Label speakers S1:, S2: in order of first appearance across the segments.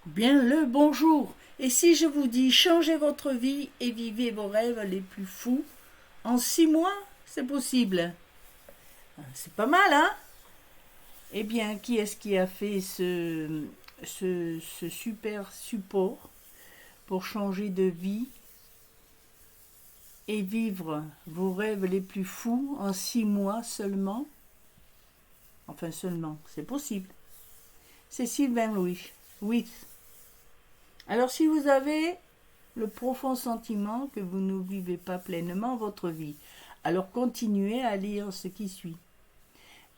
S1: Bien le bonjour. Et si je vous dis changez votre vie et vivez vos rêves les plus fous en 6 mois, c'est possible. C'est pas mal, hein? Eh bien, qui est-ce qui a fait ce super support pour changer de vie et vivre vos rêves les plus fous en 6 mois seulement? Enfin seulement, c'est possible. C'est Sylvain Louis. Oui. Alors si vous avez le profond sentiment que vous ne vivez pas pleinement votre vie, alors continuez à lire ce qui suit.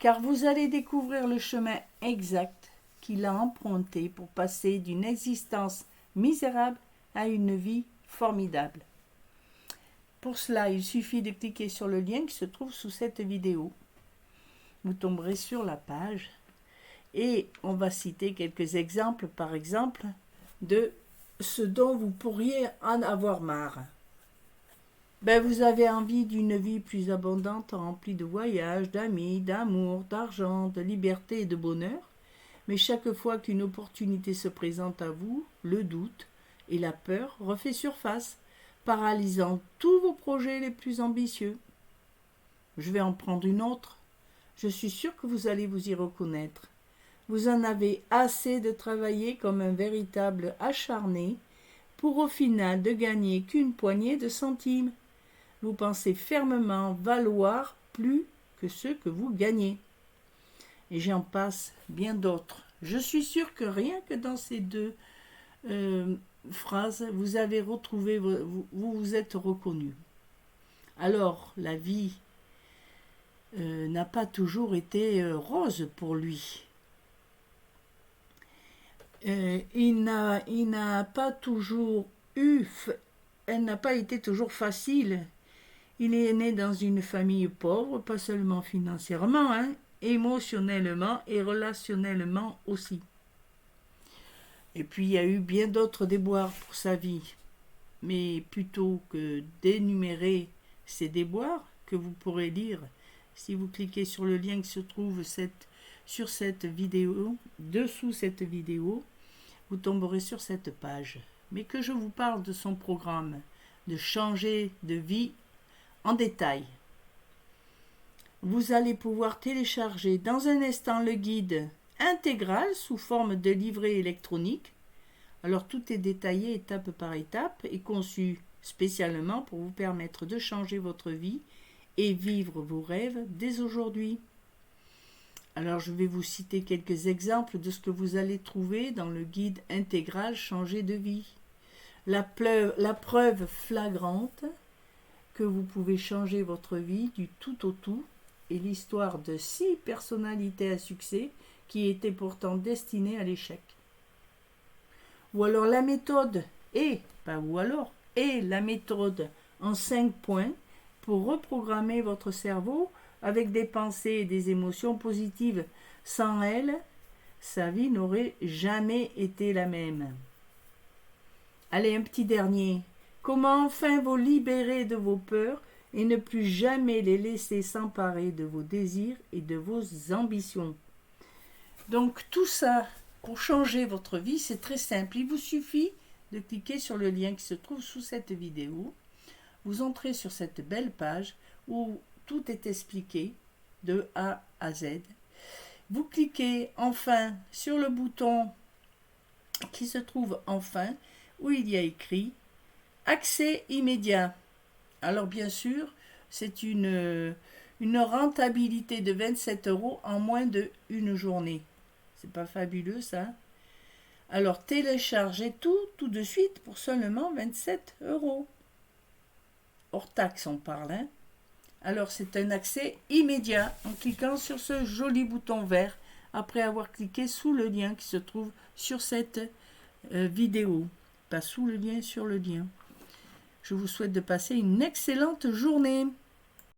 S1: Car vous allez découvrir le chemin exact qu'il a emprunté pour passer d'une existence misérable à une vie formidable. Pour cela, il suffit de cliquer sur le lien qui se trouve sous cette vidéo. Vous tomberez sur la page et on va citer quelques exemples, par exemple, de ce dont vous pourriez en avoir marre. Vous avez envie d'une vie plus abondante, remplie de voyages, d'amis, d'amour, d'argent, de liberté et de bonheur. Mais chaque fois qu'une opportunité se présente à vous, le doute et la peur refait surface, paralysant tous vos projets les plus ambitieux. Je vais en prendre une autre. Je suis sûre que vous allez vous y reconnaître. Vous en avez assez de travailler comme un véritable acharné pour au final de gagner qu'une poignée de centimes. Vous pensez fermement valoir plus que ce que vous gagnez. Et j'en passe bien d'autres. Je suis sûre que rien que dans ces deux phrases, vous avez retrouvé, vous vous êtes reconnu. Alors, la vie n'a pas toujours été rose pour lui. Il n'a pas toujours elle n'a pas été toujours facile. Il est né dans une famille pauvre, pas seulement financièrement, émotionnellement et relationnellement aussi. Et puis il y a eu bien d'autres déboires pour sa vie. Mais plutôt que d'énumérer ces déboires que vous pourrez lire si vous cliquez sur le lien qui se trouve sur cette vidéo, dessous cette vidéo, vous tomberez sur cette page. Mais que je vous parle de son programme, de changer de vie en détail. Vous allez pouvoir télécharger dans un instant le guide intégral sous forme de livret électronique. Alors tout est détaillé étape par étape et conçu spécialement pour vous permettre de changer votre vie et vivre vos rêves dès aujourd'hui. Alors je vais vous citer quelques exemples de ce que vous allez trouver dans le guide intégral Changer de vie. La preuve flagrante que vous pouvez changer votre vie du tout au tout et l'histoire de 6 personnalités à succès qui étaient pourtant destinées à l'échec. Ou alors la méthode la méthode en 5 points pour reprogrammer votre cerveau avec des pensées et des émotions positives. Sans elles, sa vie n'aurait jamais été la même. Allez, un petit dernier. Comment enfin vous libérer de vos peurs et ne plus jamais les laisser s'emparer de vos désirs et de vos ambitions. Donc tout ça, pour changer votre vie, c'est très simple. Il vous suffit de cliquer sur le lien qui se trouve sous cette vidéo. Vous entrez sur cette belle page où tout est expliqué de A à Z. Vous cliquez enfin sur le bouton qui se trouve enfin où il y a écrit accès immédiat. Alors bien sûr, c'est une rentabilité de 27 € en moins d'une journée. C'est pas fabuleux ça? Alors téléchargez tout de suite pour seulement 27 €. Hors taxe on parle. Alors c'est un accès immédiat en cliquant sur ce joli bouton vert après avoir cliqué sous le lien qui se trouve sur cette vidéo. Pas sous le lien, sur le lien. Je vous souhaite de passer une excellente journée.